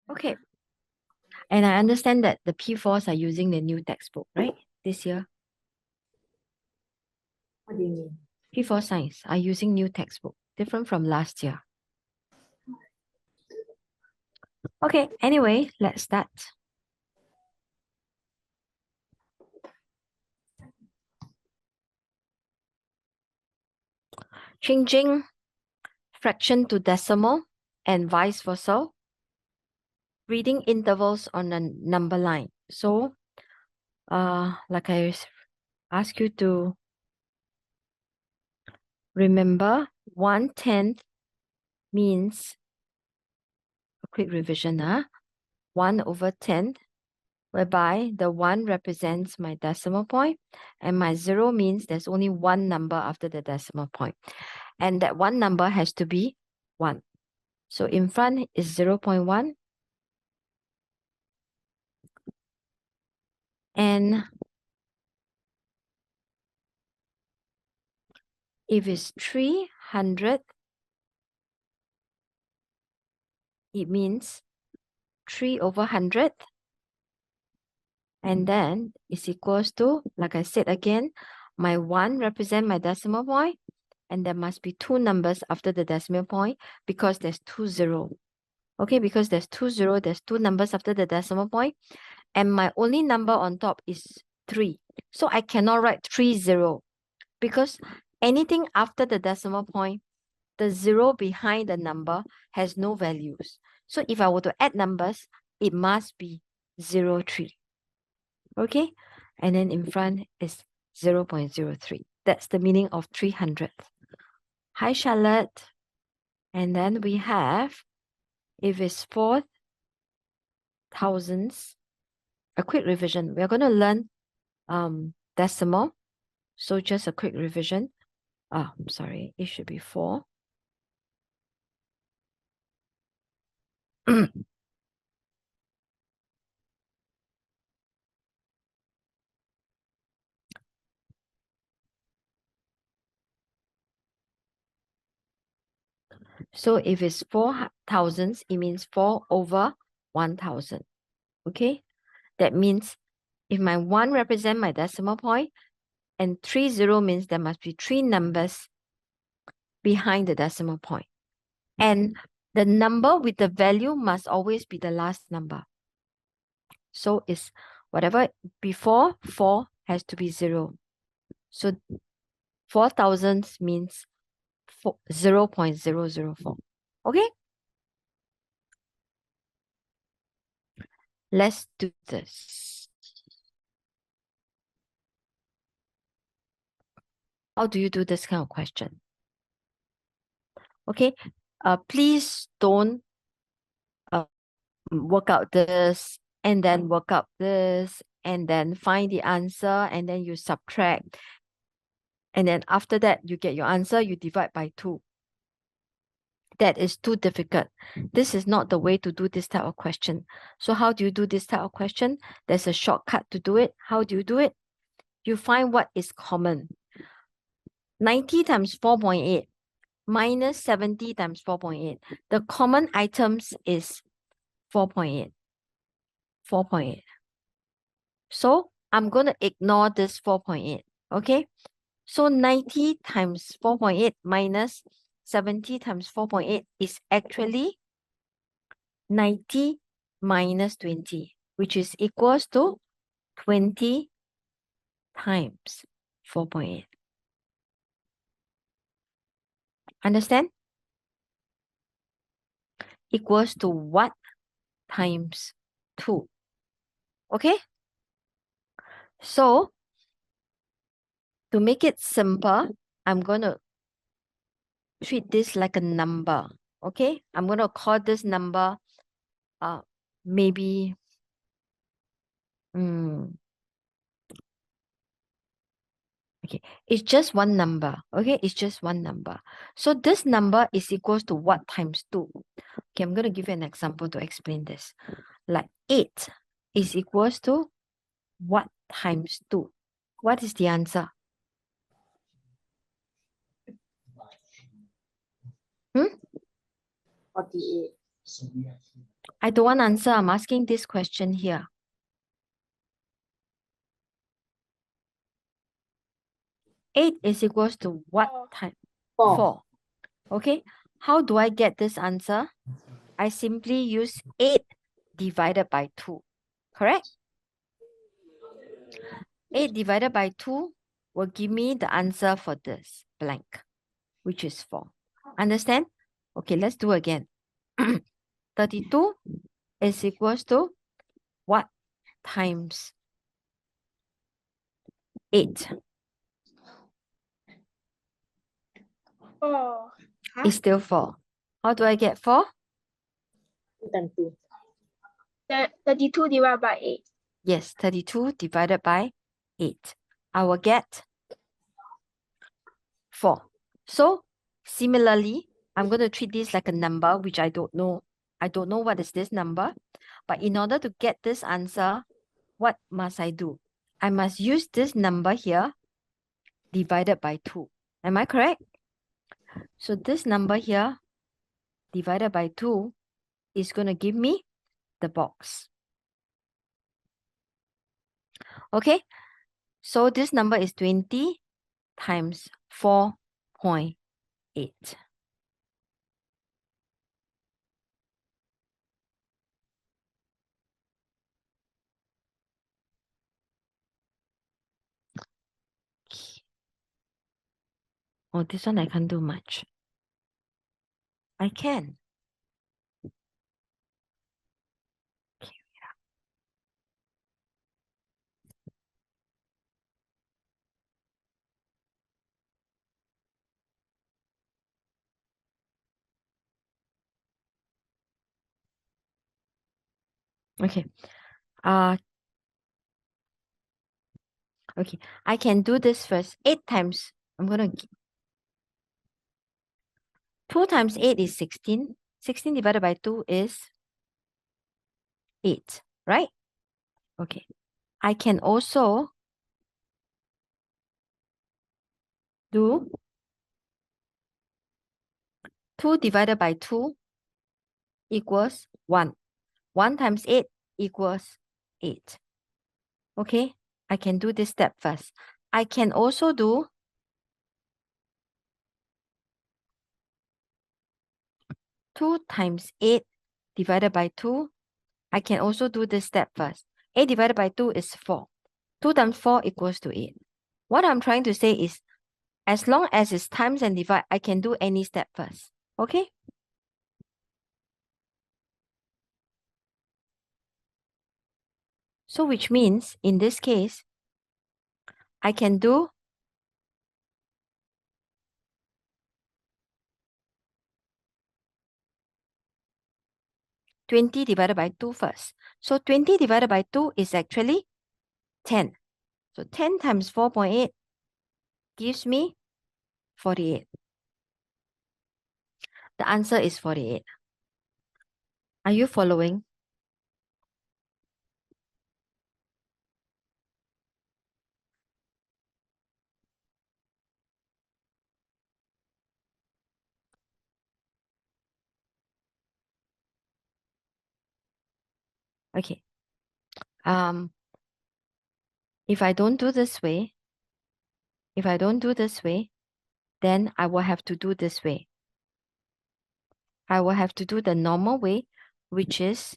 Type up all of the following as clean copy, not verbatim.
Okay. And I understand that the P4s are using the new textbook, right? This year. What do you mean? P4 Science are using new textbook, different from last year. Okay, anyway, let's start. Changing fraction to decimal and vice versa. Reading intervals on a number line. So, like I ask you to remember, 1/10 means a quick revision, 1/10, whereby the 1 represents my decimal point and my 0 means there's only one number after the decimal point. And that one number has to be 1. So in front is 0.1. And if it's 300, it means 3/100. And then it's equals to, like I said again, my 1 represent my decimal point, and there must be 2 numbers after the decimal point because there's 2 0. Okay, because there's 2 0, there's 2 numbers after the decimal point, and my only number on top is 3. So I cannot write 30 because anything after the decimal point, the 0 behind the number has no values. So if I were to add numbers, it must be 03. Okay, and then in front is 0.03. That's the meaning of 300. Hi, Charlotte. And then we have, if it's 4,000s, a quick revision. We're going to learn decimal. So just a quick revision. I'm sorry, it should be 4. So if it's 4,000s, it means 4/1000. Okay, that means if my 1 represent my decimal point and 30 means there must be 3 numbers behind the decimal point. And the number with the value must always be the last number. So it's whatever before 4 has to be 0. So 4,000 means 0.004. Okay? Let's do this. How do you do this kind of question? Okay, please don't work out this and then work out this and then find the answer and then you subtract. And then after that, you get your answer, you divide by 2. That is too difficult. This is not the way to do this type of question. So how do you do this type of question? There's a shortcut to do it. How do you do it? You find what is common. 90 times 4.8 minus 70 times 4.8. The common items is 4.8. 4.8. So I'm going to ignore this 4.8. Okay? So 90 times 4.8 minus 70 times 4.8 is actually 90 minus 20, which is equals to 20 times 4.8. Understand? Equals to what times 2? Okay? So, to make it simple, I'm going to treat this like a number. Okay? I'm going to call this number maybe okay, it's just one number. Okay, it's just one number. So this number is equals to what times 2? Okay, I'm going to give you an example to explain this. Like 8 is equals to what times 2? What is the answer? 48. I don't want answer. I'm asking this question here. 8 is equals to what time? 4. Okay. How do I get this answer? I simply use 8 divided by 2. Correct? 8 divided by 2 will give me the answer for this blank, which is 4. Understand? Okay, let's do again. 32 is equals to what times 8? 4. It's still 4. How do I get 4? 32 divided by 8. Yes, 32 divided by 8. I will get 4. So similarly, I'm going to treat this like a number, which I don't know. I don't know what is this number. But in order to get this answer, what must I do? I must use this number here divided by 2. Am I correct? So this number here divided by 2 is going to give me the box. Okay, so this number is 20 times 4.8. Oh, this one I can't do much. I can. Okay. Okay. I can do this first. 8 times. I'm going to 2 times 8 is 16. 16 divided by 2 is 8, right? Okay. I can also do 2 divided by 2 equals 1. 1 times 8 equals 8. Okay, I can do this step first. I can also do 2 times 8 divided by 2. I can also do this step first. 8 divided by 2 is 4. 2 times 4 equals to 8. What I'm trying to say is, as long as it's times and divide, I can do any step first. Okay? So which means, in this case, I can do 20 divided by 2 first. So 20 divided by 2 is actually 10. So 10 times 4.8 gives me 48. The answer is 48. Are you following? Okay. If I don't do this way, then I will have to do this way. I will have to do the normal way, which is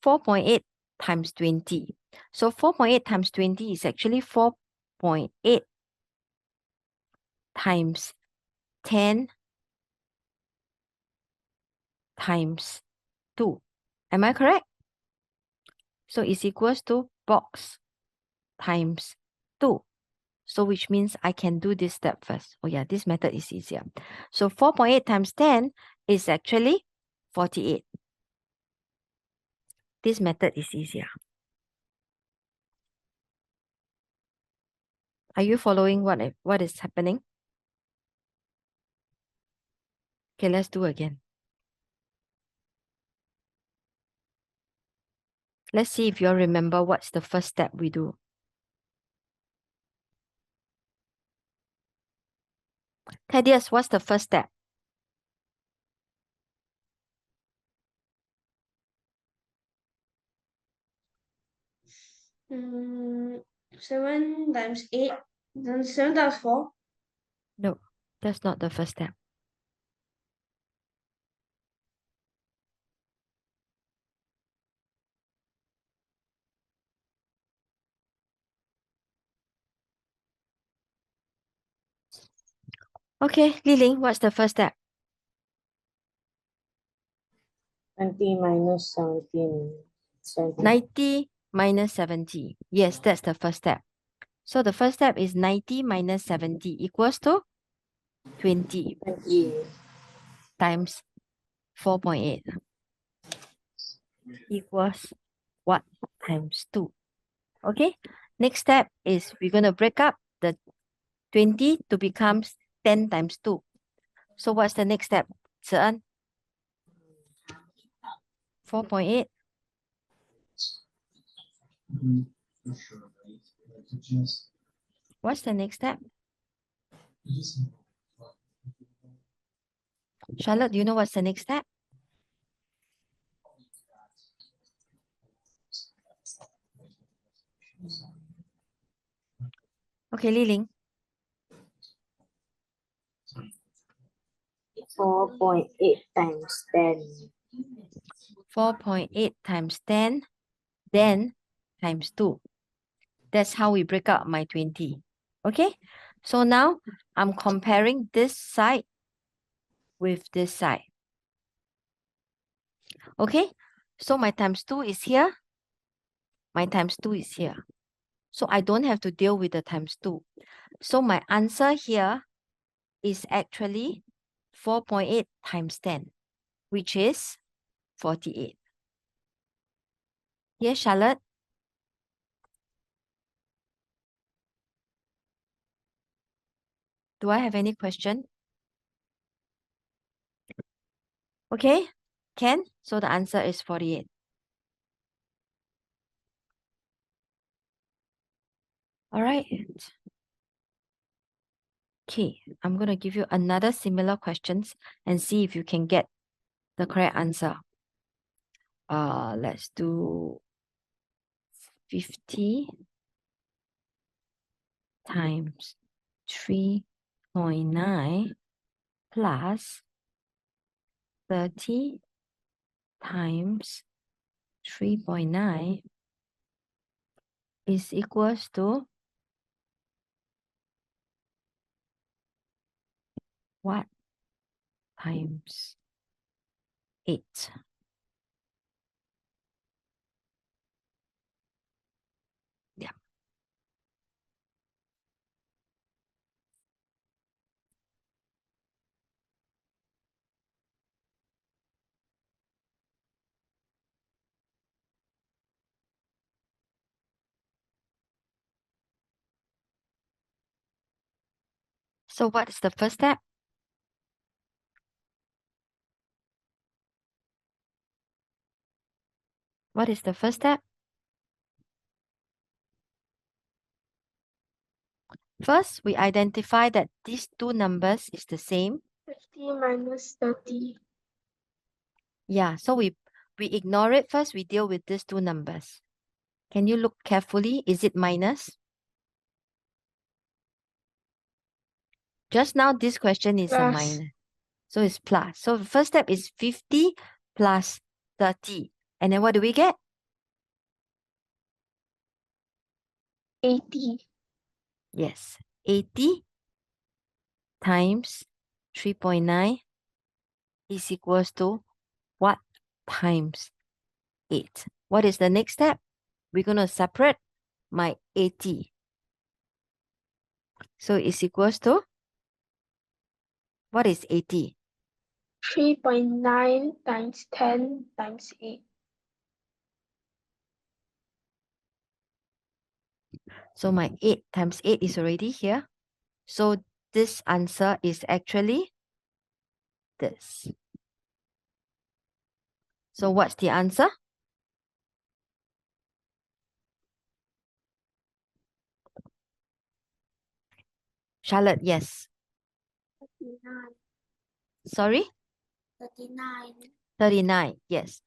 4.8 times 20. So 4.8 times 20 is actually 4.8 times 10 times 2. Am I correct? So it's equals to box times 2. So which means I can do this step first. Oh yeah, this method is easier. So 4.8 times 10 is actually 48. This method is easier. Are you following what is happening? Okay, let's do again. Let's see if you all remember what's the first step we do. Thaddeus, what's the first step? 7 times 8. Then 7 times 4. No, that's not the first step. Okay, Li Ling, what's the first step? 20 minus 17. 90 minus 70. Yes, that's the first step. So the first step is 90 minus 70 equals to 20 20. times 4.8 equals what times 2? Okay, next step is we're going to break up the 20 to become 10 times 2. So what's the next step? 4.8. What's the next step? Charlotte, do you know what's the next step? Okay, Li Ling. 4.8 times 10. 4.8 times 10, then times 2. That's how we break up my 20. Okay, so now I'm comparing this side with this side. Okay, so my times 2 is here. My times 2 is here. So I don't have to deal with the times 2. So my answer here is actually 4.8 times 10, which is 48. Yes, Charlotte? Do I have any question? Okay, Ken? So the answer is 48. All right. Okay, I'm going to give you another similar questions and see if you can get the correct answer. Let's do 50 times 3.9 plus 30 times 3.9 is equals to what times 8? Yeah. So what is the first step? What is the first step? First, we identify that these two numbers is the same. 50 minus 30. Yeah, so we ignore it first. We deal with these two numbers. Can you look carefully? Is it minus? Just now, this question is a Plus. minus. So it's plus. So the first step is 50 plus 30. And then what do we get? 80. Yes, 80 times 3.9 is equals to what times 8? What is the next step? We're going to separate my 80. So it's equals to, what is 80? 3.9 times 10 times 8. So my 8 times 8 is already here. So this answer is actually this. So what's the answer? Charlotte, yes. 39. Sorry? 39. 39, yes.